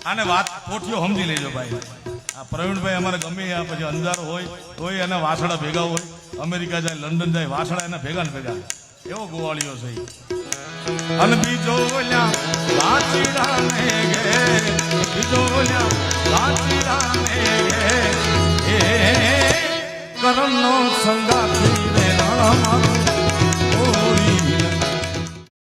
આને વાત પોઠિયો સમજી લેજો ભાઈ. આ પ્રવીણભાઈ અમારે ગમે પછી અંધારો હોય તોય એના વાસડા ભેગા હોય, અમેરિકા જાય લંડન જાય વાસડા એના ભેગા ને ભેગા, એવો ગોવાળીઓ છે. અને બીજો વાંચીડાને ગે, બીજો વાંચીડાને ગે, કરમનો સંગાથી રે મારું